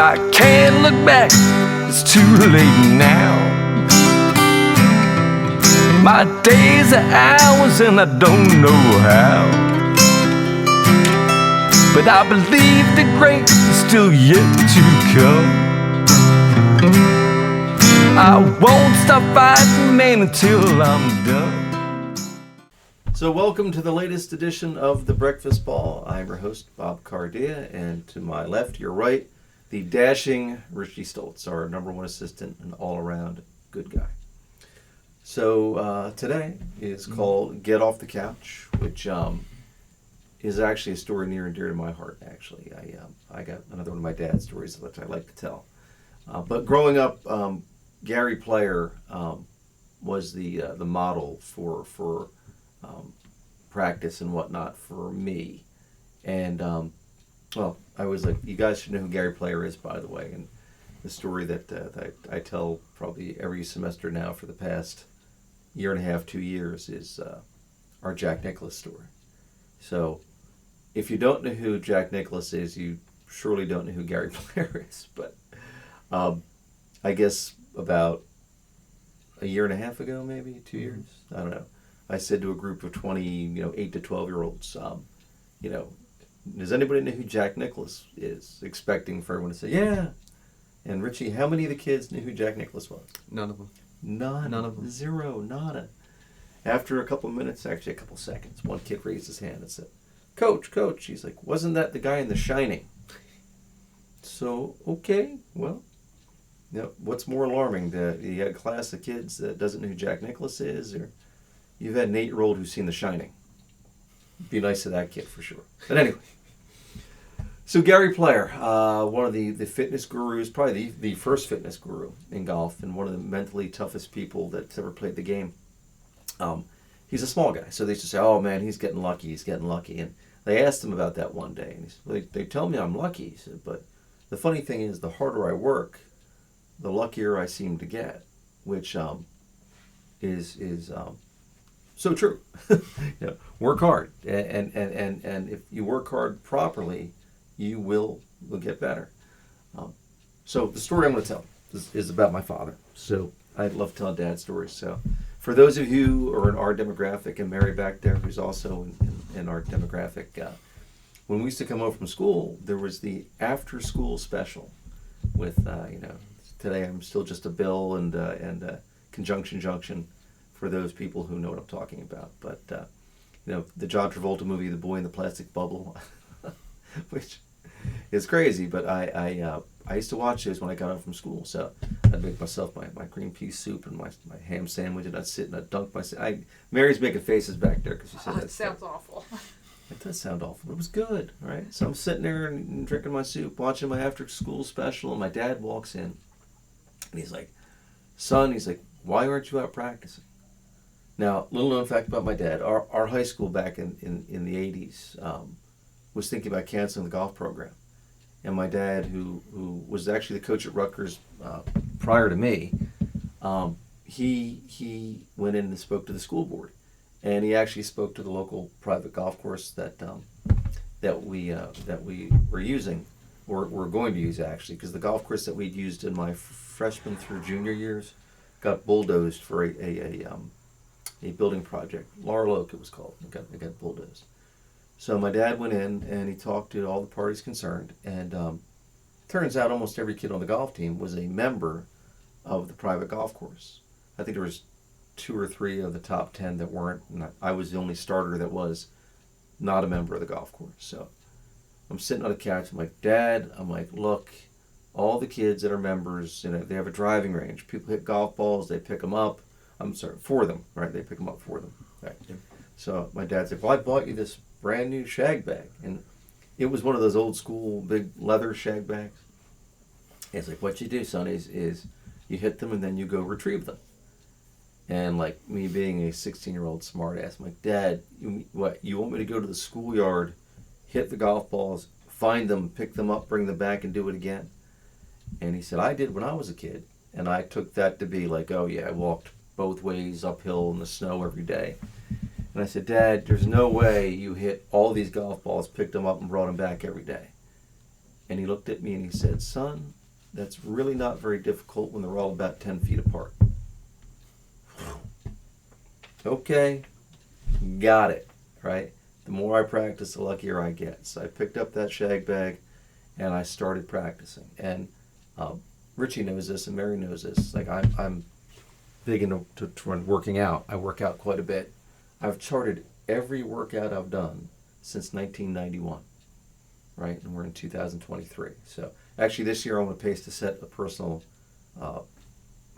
I can't look back, it's too late now. My days are hours and I don't know how, but I believe the great is still yet to come. I won't stop fighting, man, until I'm done. So welcome to the latest edition of The Breakfast Ball. I'm your host, Bob Cardia, and to my left, your right, the dashing Richie Stoltz, our number one assistant and all-around good guy. So today is called Get Off the Couch, which is actually a story near and dear to my heart, actually. I got another one of my dad's stories that I like to tell. But growing up, Gary Player was the model for practice and whatnot for me. And, well, I was like, you guys should know who Gary Player is, by the way. And the story that I tell probably every semester now for the past year and a half, 2 years is our Jack Nicklaus story. So if you don't know who Jack Nicklaus is, you surely don't know who Gary Player is. But I guess about a year and a half ago, maybe 2 years, I don't know, I said to a group of 20, 8 to 12-year-olds, does anybody know who Jack Nicklaus is? Expecting for everyone to say, yeah. And Richie, how many of the kids knew who Jack Nicklaus was? None of them. None of them. Zero, nada. After a couple minutes, actually a couple seconds, one kid raised his hand and said, Coach. He's like, wasn't that the guy in The Shining? So, okay, well, what's more alarming? That you had a class of kids that doesn't know who Jack Nicklaus is, or you've had an 8-year-old who's seen The Shining? Be nice to that kid for sure. But anyway, so Gary Player, one of the fitness gurus, probably the first fitness guru in golf, and one of the mentally toughest people that's ever played the game. He's a small guy, so they used to say, "Oh man, he's getting lucky." And they asked him about that one day, and he said, well, they tell me I'm lucky. He said, but the funny thing is, the harder I work, the luckier I seem to get, which is so true. Work hard, and if you work hard properly, you will get better. So the story I'm going to tell is about my father. So I love telling dad stories. So for those of you who are in our demographic, and Mary back there, who's also in our demographic, when we used to come home from school, there was the after-school special with, today I'm still just a bill and conjunction junction for those people who know what I'm talking about. But, the John Travolta movie, The Boy in the Plastic Bubble, which is crazy, but I used to watch those when I got home from school. So I'd make myself my green pea soup and my ham sandwich, and I'd sit and I'd dunk myself. Mary's making faces back there because she said that sounds awful. It does sound awful, but it was good, right? So I'm sitting there and drinking my soup, watching my after-school special, and my dad walks in, and he's like, son, why aren't you out practicing? Now, little known fact about my dad, our high school back in the 80s was thinking about canceling the golf program. And my dad, who was actually the coach at Rutgers prior to me, he went in and spoke to the school board. And he actually spoke to the local private golf course that we were using, or were going to use actually, because the golf course that we'd used in my freshman through junior years got bulldozed for a building project. Laurel Oak it was called. It got bulldozed. So my dad went in and he talked to all the parties concerned, and turns out almost every kid on the golf team was a member of the private golf course. I think there was 2 or 3 of the top 10 that weren't, and I was the only starter that was not a member of the golf course. So I'm sitting on the couch, I'm like, Dad, look, all the kids that are members, they have a driving range. People hit golf balls, they pick them up. I'm sorry, for them, right? They pick them up for them. Right. Yeah. So my dad said, well, I bought you this brand new shag bag. And it was one of those old school big leather shag bags. And it's like, what you do, son, is you hit them and then you go retrieve them. And like me being a 16-year-old smart ass, I'm like, Dad, you want me to go to the schoolyard, hit the golf balls, find them, pick them up, bring them back, and do it again? And he said, I did when I was a kid. And I took that to be like, oh yeah, I walked both ways uphill in the snow every day. And I said, Dad, there's no way you hit all these golf balls, picked them up, and brought them back every day. And he looked at me and he said, "Son, that's really not very difficult when they're all about 10 feet apart." Okay, got it, right? The more I practice, the luckier I get. So I picked up that shag bag and I started practicing. And Richie knows this and Mary knows this. Like I'm big into working out. I work out quite a bit. I've charted every workout I've done since 1991, right? And we're in 2023. So actually this year I'm on pace to set a personal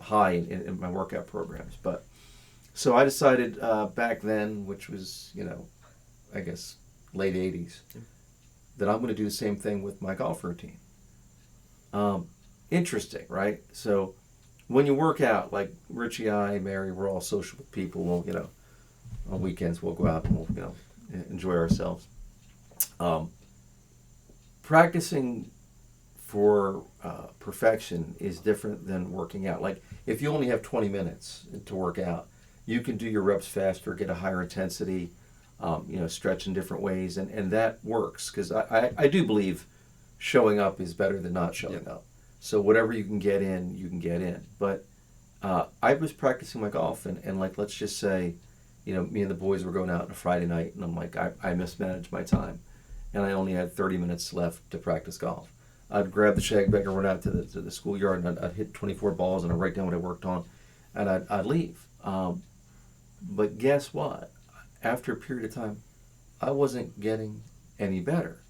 high in my workout programs. But so I decided back then, which was, I guess late 80s, that I'm going to do the same thing with my golf routine. Interesting, right? So when you work out, like Richie, Mary, we're all social people. We'll, on weekends we'll go out and we'll, enjoy ourselves. Practicing for perfection is different than working out. Like if you only have 20 minutes to work out, you can do your reps faster, get a higher intensity, stretch in different ways, and that works because I do believe showing up is better than not showing up. So whatever you can get in, you can get in. But I was practicing my golf, and like let's just say, me and the boys were going out on a Friday night, and I'm like, I mismanaged my time, and I only had 30 minutes left to practice golf. I'd grab the shag bag and run out to the schoolyard, and I'd hit 24 balls, and I'd write down what I worked on, and I'd leave. But guess what? After a period of time, I wasn't getting any better,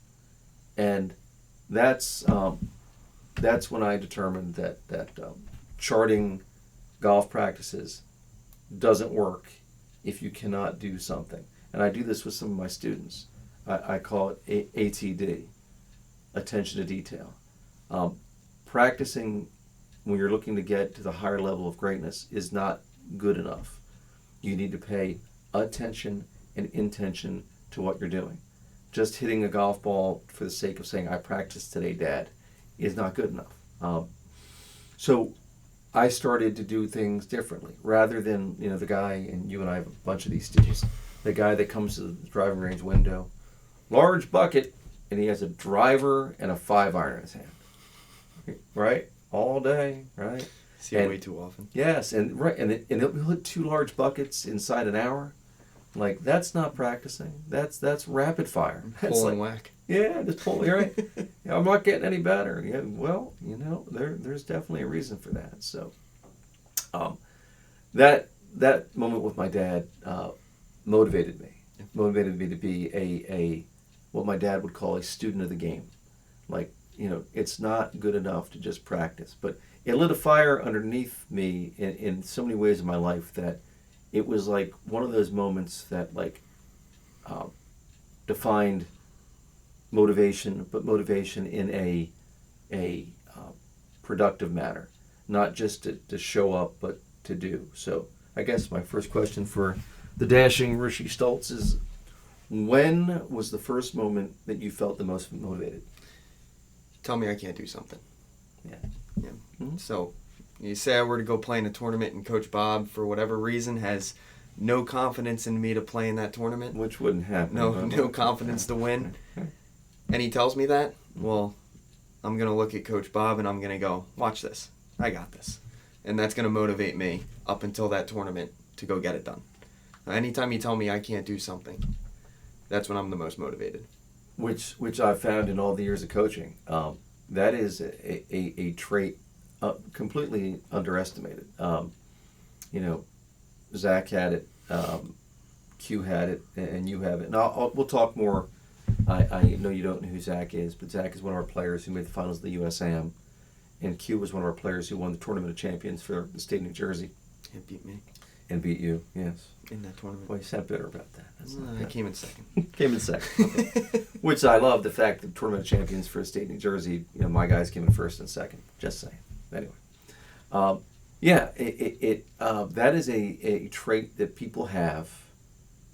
and that's when I determined that charting golf practices doesn't work if you cannot do something. And I do this with some of my students. I call it ATD, attention to detail. Practicing when you're looking to get to the higher level of greatness is not good enough. You need to pay attention and intention to what you're doing. Just hitting a golf ball for the sake of saying, "I practiced today, Dad," is not good enough. So I started to do things differently. Rather than, the guy, and you and I have a bunch of these students, the guy that comes to the driving range window, large bucket, and he has a driver and a 5-iron in his hand. Right? All day, right? See it way too often. Yes, and he'll hit 2 large buckets inside an hour. Like, that's not practicing. That's rapid fire. That's Pull and whack. Yeah, just pull. You're right. I'm not getting any better. Yeah, well, there's definitely a reason for that. So, that moment with my dad motivated me. Yeah. Motivated me to be a what my dad would call a student of the game. Like, it's not good enough to just practice, but it lit a fire underneath me in so many ways in my life that it was like one of those moments that defined motivation, but motivation in a productive manner, not just to show up, but to do. So I guess my first question for the dashing Richie Stoltz is, when was the first moment that you felt the most motivated? Tell me I can't do something. Yeah. Yeah. Mm-hmm. So you say I were to go play in a tournament and Coach Bob, for whatever reason, has no confidence in me to play in that tournament. Which wouldn't happen. No confidence to win. And he tells me that, well, I'm going to look at Coach Bob and I'm going to go, watch this. I got this. And that's going to motivate me up until that tournament to go get it done. Anytime you tell me I can't do something, that's when I'm the most motivated. Which I've found in all the years of coaching. That is a trait completely underestimated. Zach had it, Q had it, and you have it. And we'll talk more. I know you don't know who Zach is, but Zach is one of our players who made the finals of the USAM, and Q was one of our players who won the Tournament of Champions for the state of New Jersey. It beat me. And beat you, yes. In that tournament. Well, you sound bitter about that. I came in second. Came in second. Okay. Which I love, the fact that Tournament of Champions for the state of New Jersey, my guys came in first and second. Just saying. Anyway. That is a trait that people have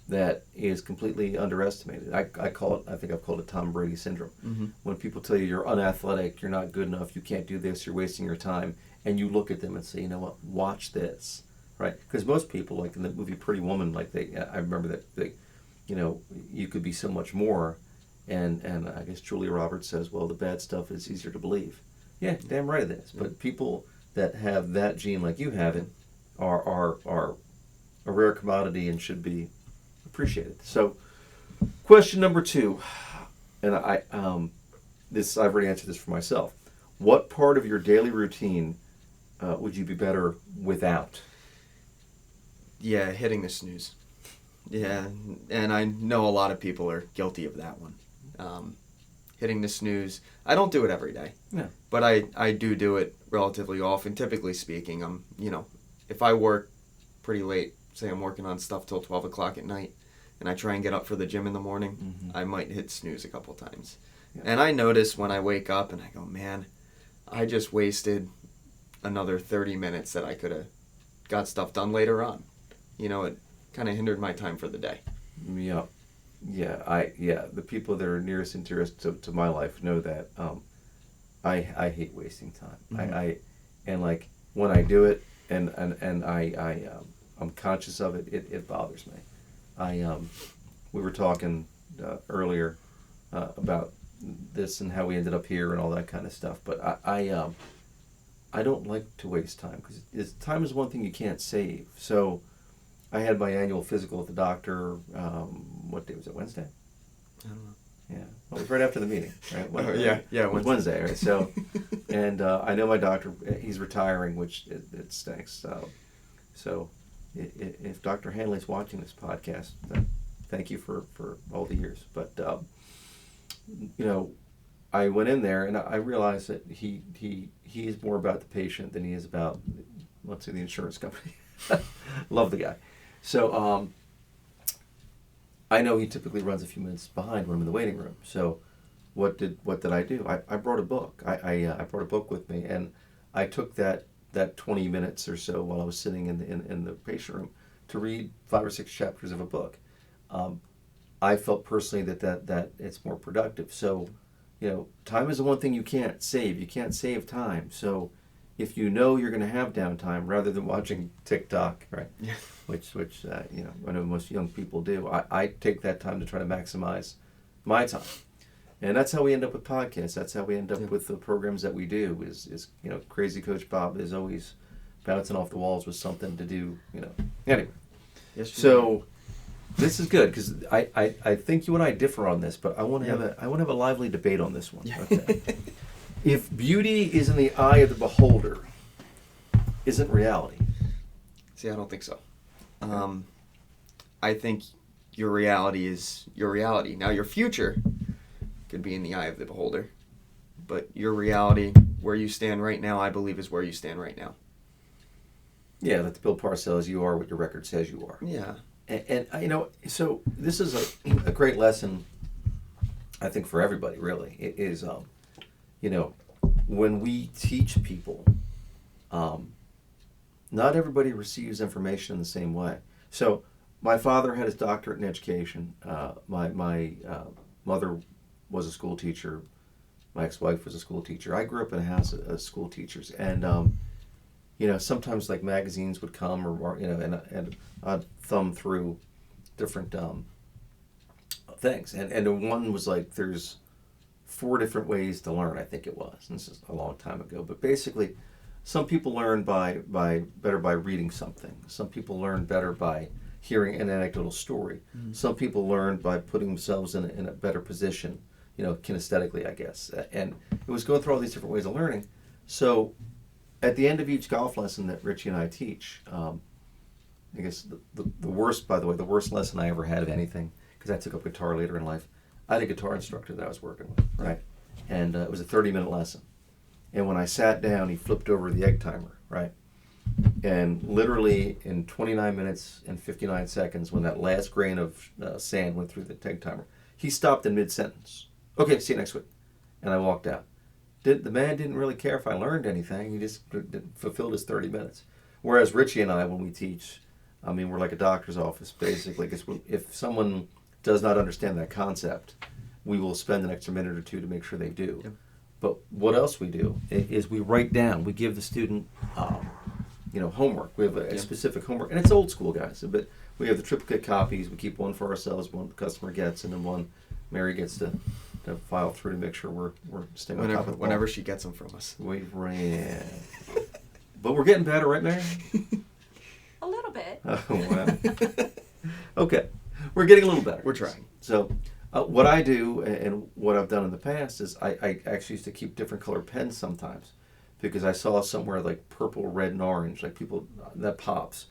that is completely underestimated. I think I've called it Tom Brady syndrome. Mm-hmm. When people tell you you're unathletic, you're not good enough, you can't do this, you're wasting your time, and you look at them and say, you know what, watch this, right? Because most people, like in the movie Pretty Woman, I remember that you could be so much more, And I guess Julia Roberts says, well, the bad stuff is easier to believe. Yeah, damn right it is. But people that have that gene like you have it are a rare commodity and should be appreciated. So, question number 2, and I've already answered this for myself. What part of your daily routine would you be better without? Yeah, hitting the snooze. Yeah, and I know a lot of people are guilty of that one. Hitting the snooze. I don't do it every day. Yeah. But I do it relatively often. Typically speaking, if I work pretty late, say I'm working on stuff till 12 o'clock at night, and I try and get up for the gym in the morning, I might hit snooze a couple times. Yeah. And I notice when I wake up and I go, man, I just wasted another 30 minutes that I could have got stuff done later on. It kind of hindered my time for the day. Yeah. The people that are nearest and dearest to my life know that I hate wasting time. Mm-hmm. And like when I do it and I'm conscious of it, it bothers me. We were talking earlier about this and how we ended up here and all that kind of stuff, but I don't like to waste time because time is one thing you can't save. So I had my annual physical at the doctor. What day was it? Wednesday? I don't know. Yeah. Well, it was right after the meeting, right? Yeah. It was Wednesday, right? So, and I know my doctor. He's retiring, which it stinks. So, if Dr. Hanley's watching this podcast, then thank you for all the years. But I went in there and I realized that he is more about the patient than he is about, let's say, the insurance company. Love the guy. So I know he typically runs a few minutes behind when I'm in the waiting room. So what did I do? I brought a book. I brought a book with me, and I took that 20 minutes or so while I was sitting in the patient room to read 5 or 6 chapters of a book. I felt personally that it's more productive. So, time is the one thing you can't save. You can't save time. So if you know you're going to have downtime, rather than watching TikTok, right? Yeah. Which I know most young people do. I take that time to try to maximize my time, and that's how we end up with podcasts. That's how we end up with the programs that we do. Is Crazy Coach Bob is always bouncing off the walls with something to do. Anyway. Yes. So this is good because I think you and I differ on this, but I want to have a lively debate on this one. Yeah. Okay. If beauty is in the eye of the beholder, isn't reality? See, I don't think so. I think your reality is your reality. Now, your future could be in the eye of the beholder, but your reality, where you stand right now, I believe is where you stand right now. Yeah, like the Bill Parcells, you are what your record says you are. Yeah. And so this is a great lesson, I think, for everybody, really. It is, when we teach people, not everybody receives information in the same way. So my father had his doctorate in education. My mother was a school teacher. My ex-wife was a school teacher. I grew up in a house of school teachers. And, sometimes like magazines would come and I'd thumb through different things. And one was like, there's 4 different ways to learn, I think it was. And this is a long time ago. But basically, some people learn better by reading something. Some people learn better by hearing an anecdotal story. Mm-hmm. Some people learn by putting themselves in a better position, kinesthetically, I guess. And it was going through all these different ways of learning. So at the end of each golf lesson that Richie and I teach, I guess the worst, by the way, the worst lesson I ever had of anything, because I took up guitar later in life, I had a guitar instructor that I was working with, right? And it was a 30-minute lesson. And when I sat down, he flipped over the egg timer, right? And literally in 29 minutes and 59 seconds, when that last grain of sand went through the egg timer, he stopped in mid-sentence. Okay, see you next week. And I walked out. The man didn't really care if I learned anything. He just fulfilled his 30 minutes. Whereas Richie and I, when we teach, we're like a doctor's office, basically. Because if someone does not understand that concept, we will spend an extra minute or 2 to make sure they do. Yep. But what else we do is we write down. We give the student, homework. We have a specific homework, and it's old school, guys. But we have the triplicate copies. We keep one for ourselves, one the customer gets, and then one Mary gets to file through to make sure we're staying on top of the ball. Whenever she gets them from us. We ran. But we're getting better, right, Mary? A little bit. Oh, wow. Okay. We're getting a little better. We're trying. So what I do and what I've done in the past is I actually used to keep different colored pens sometimes because I saw somewhere like purple, red, and orange, like people, that pops.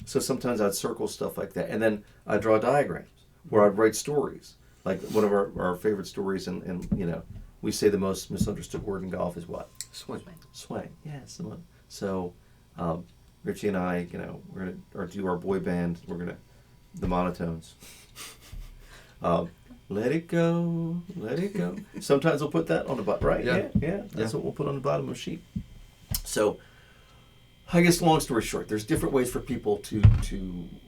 So sometimes I'd circle stuff like that. And then I'd draw diagrams where I'd write stories. Like one of our favorite stories, and you know, we say the most misunderstood word in golf is what? Swing. Swing. Yeah, it's the one. So Richie and I, you know, we're gonna do our boy band. We're gonna the monotones. Let it go, let it go. Sometimes we'll put that on the bottom, right? Yeah. Yeah. That's what we'll put on the bottom of a sheet. So, I guess long story short, there's different ways for people to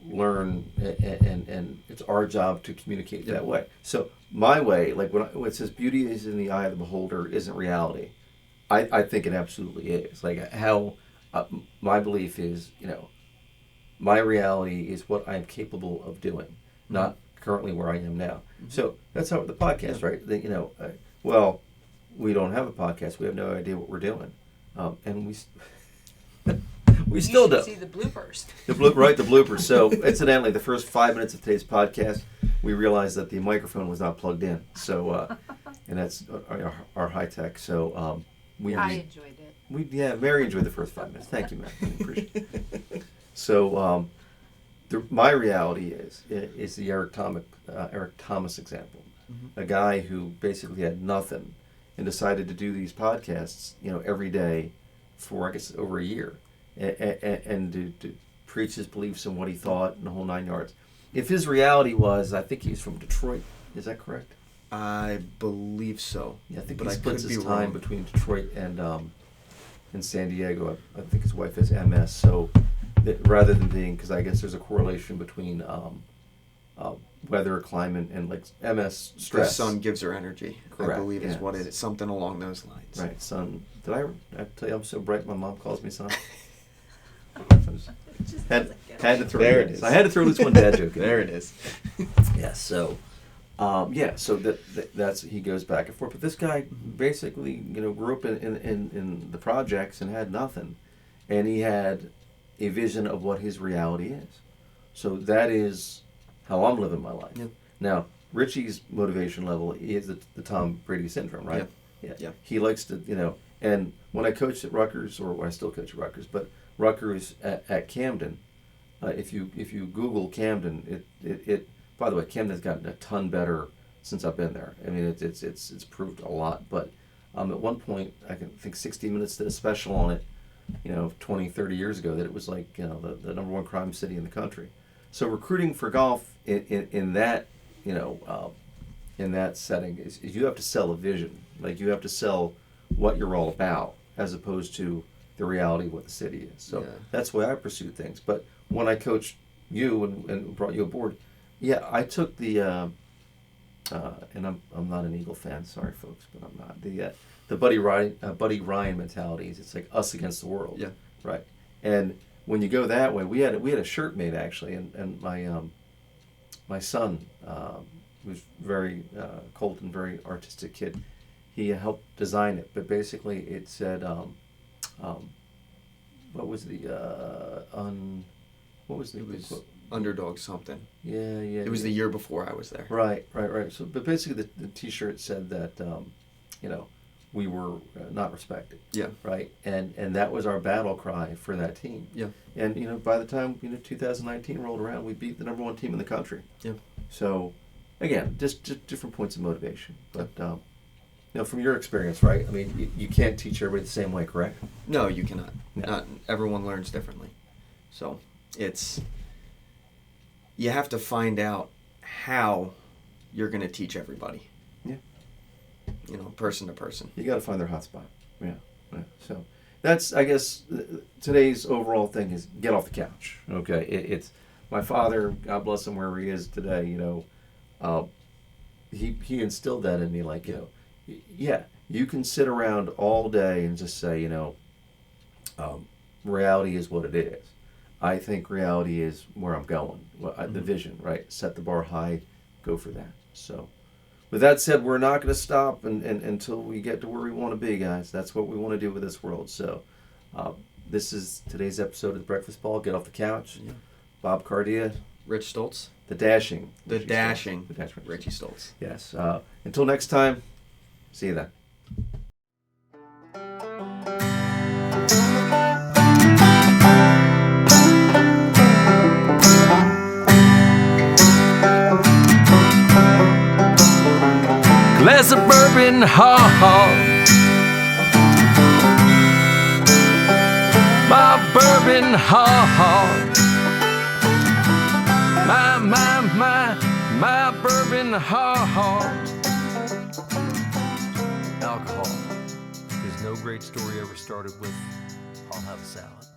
learn, and it's our job to communicate that way. So my way, like when it says beauty is in the eye of the beholder, isn't reality. I think it absolutely is. Like how my belief is, you know, my reality is what I'm capable of doing, not currently where I am now. So that's how the podcast, right? You know, well, we don't have a podcast. We have no idea what we're doing, and we still You don't. should see the bloopers. The bloopers. So incidentally, the first 5 minutes of today's podcast, we realized that the microphone was not plugged in. So, and that's our high tech. So I enjoyed it. Mary enjoyed the first 5 minutes. Thank you, Mary. I appreciate it. So my reality is the Eric Thomas example, a guy who basically had nothing and decided to do these podcasts, you know, every day for I guess over a year, and to preach his beliefs and what he thought and the whole 9 yards. If his reality was, I think he's from Detroit. Is that correct? I believe so. Yeah, I think but he I splits could his be time wrong. between Detroit and San Diego. I think his wife has MS, so rather than being, because I guess there's a correlation between weather, climate, and like MS stress. The sun gives her energy. Correct, I believe is yeah. what it is. Something along those lines. Right, sun. Did I tell you I'm so bright? My mom calls me son. It just had doesn't get had to throw There it it is. I had to throw this one dad joke in. There it is. Yeah. So, so that's he goes back and forth. But this guy basically, you know, grew up in the projects and had nothing, and he had a vision of what his reality is. So that is how I'm living my life. Yep. Now, Richie's motivation level is the Tom Brady syndrome, right? Yep. Yeah. Yep. He likes to, you know, and when I coached at Rutgers, or I still coach at Rutgers, but Rutgers at Camden, if you Google Camden, it by the way, Camden's gotten a ton better since I've been there. I mean, it's improved a lot. But at one point, I can think 60 Minutes did a special on it, you know, 20, 30 years ago, that it was like, you know, the number one crime city in the country. So recruiting for golf in that, you know, in that setting is you have to sell a vision. Like you have to sell what you're all about, as opposed to the reality of what the city is. So Yeah. that's the way I pursue things. But when I coached you and brought you aboard, yeah, I took the and I'm not an Eagle fan, sorry folks, but I'm not the Buddy Ryan mentalities. It's like us against the world. Yeah. Right. And when you go that way, we had a shirt made actually, and my son, who's very Colton, very artistic kid, he helped design it. But basically, it said, what was the It was Underdog something. Yeah. It was the year before I was there. Right. So, but basically, the T-shirt said that, you know, we were not respected. Yeah. Right. And that was our battle cry for that team. Yeah. And you know, by the time 2019 rolled around, we beat the number one team in the country. Yeah. So, again, just different points of motivation. But you know, from your experience, right? I mean, you can't teach everybody the same way, correct? No, you cannot. No. Not everyone learns differently. So you have to find out how you're going to teach everybody. Yeah. You know, person to person. You got to find their hot spot. Yeah. So that's, I guess, today's overall thing is get off the couch. Okay. It's my father, God bless him wherever he is today. You know, he instilled that in me. Like, you know, yeah, you can sit around all day and just say, you know, reality is what it is. I think reality is where I'm going. The vision, right? Set the bar high, go for that. So, with that said, we're not going to stop until we get to where we want to be, guys. That's what we want to do with this world. So, this is today's episode of The Breakfast Ball. Get off the couch. Yeah. Bob Cardia. Rich Stoltz. The Dashing. The Dashing. Richie Stoltz. Yes. Until next time, see you then. Glass of bourbon, ha ha. My bourbon, ha ha. My bourbon, ha ha. Alcohol. Because no great story ever started with, I'll have a salad.